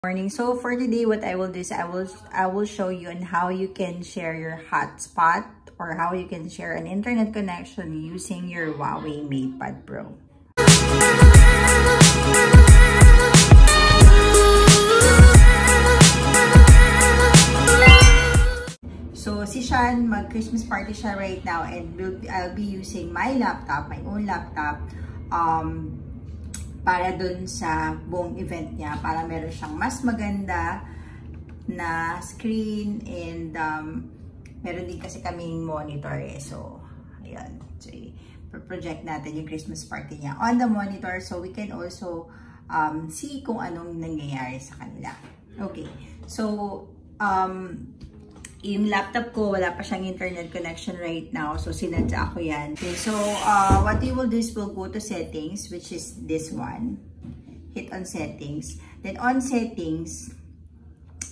Morning. So for today, what I will do is I will show you on how you can share your hotspot or how you can share an internet connection using your Huawei Matepad Pro. So si Sean, mag-Christmas party siya right now, and I'll be using my laptop, my own laptop, para dun sa buong event niya, para meron siyang mas maganda na screen, and meron din kasi kaming monitor So, ayan. So, project natin yung Christmas party niya on the monitor, so we can also see kung anong nangyayari sa kanila. Okay. So, yung laptop ko, wala pa siyang internet connection right now. So, sinadya ako yan. Okay, so, what we will do is we'll go to settings, which is this one. Hit on settings. Then, on settings,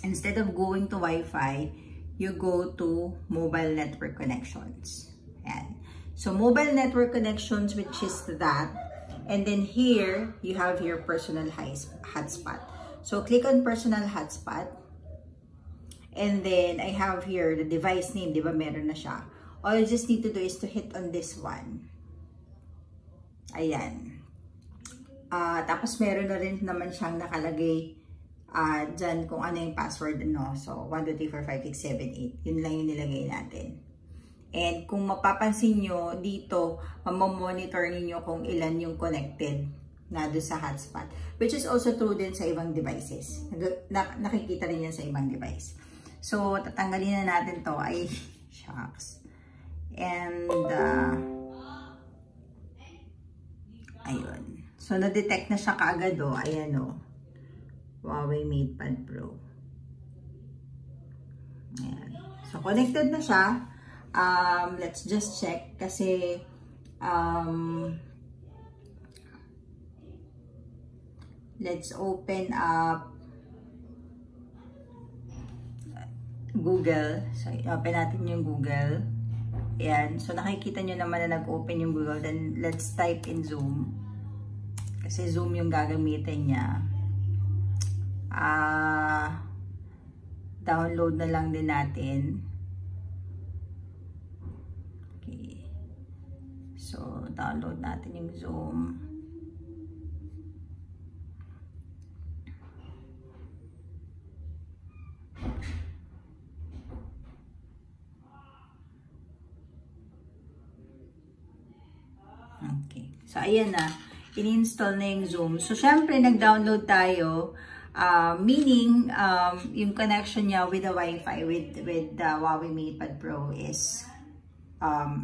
instead of going to Wi-Fi, you go to mobile network connections. Ayan. So, mobile network connections, which is that. And then here, you have your personal hotspot. So, click on personal hotspot. And then, I have here the device name. Diba, meron na siya. All you just need to do is to hit on this one. Ayan. Tapos, meron na rin naman siyang nakalagay dyan kung ano yung password. No? So, 1, 2, 3, 4, 5, 6, 7, 8. Yun lang yung nilagay natin. And kung mapapansin nyo, dito, mamamonitor ninyo kung ilan yung connected na doon sa hotspot. Which is also true din sa ibang devices. Nakikita rin yan sa ibang device. So, tatanggalin na natin to. Ay, shucks. And, ayun. So, na-detect na siya kaagad, oh. Ayan, oh. Huawei Matepad Pro. Ayan. So, connected na siya. Let's just check. Kasi, let's open up Google. So, open natin yung Google. Ayan. So, nakikita nyo naman na nag-open yung Google. Then, let's type in Zoom. Kasi Zoom yung gagamitin niya. Download na lang din natin. Okay. So, download natin yung Zoom. Okay. So, ayan na. In-install na yung Zoom. So, syempre, nag-download tayo. Meaning, yung connection niya with the Wi-Fi, with the Huawei Matepad Pro is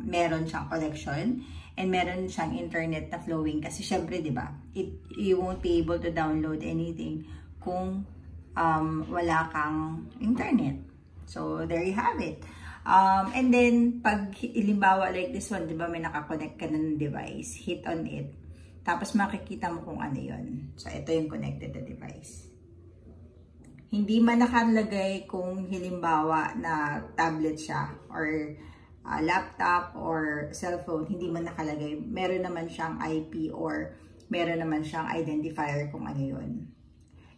meron siyang connection and meron siyang internet na flowing. Kasi, syempre, di ba, you won't be able to download anything kung wala kang internet. So, there you have it. And then, pag ilimbawa like this one, di ba, may nakakonect ka na ng device, hit on it. Tapos, makikita mo kung ano yun. So, ito yung connected na device. Hindi man nakalagay kung halimbawa na tablet siya or laptop or cellphone, hindi man nakalagay. Meron naman siyang IP or meron naman siyang identifier kung ano yun.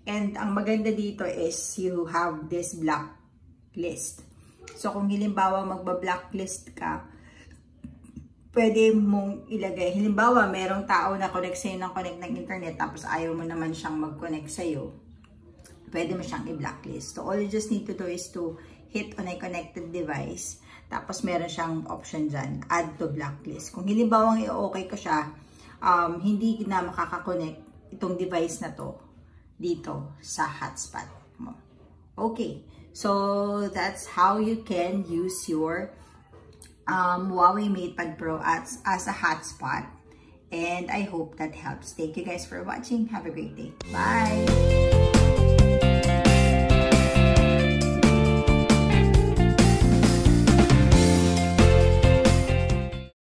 And, ang maganda dito is you have this blacklist. So, kung halimbawa magba-blacklist ka, pwede mong ilagay. Halimbawa, merong tao na connect sa'yo ng connect ng internet, tapos ayaw mo naman siyang mag-connect sa'yo. Pwede mo siyang i-blacklist. So, all you just need to do is to hit on a connected device. Tapos, meron siyang option dyan, add to blacklist. Kung halimbawa i-okay ko siya, hindi na makakakonect itong device na to dito sa hotspot mo. Okay. So, that's how you can use your Huawei Matepad Pro as a hotspot. And I hope that helps. Thank you guys for watching. Have a great day. Bye!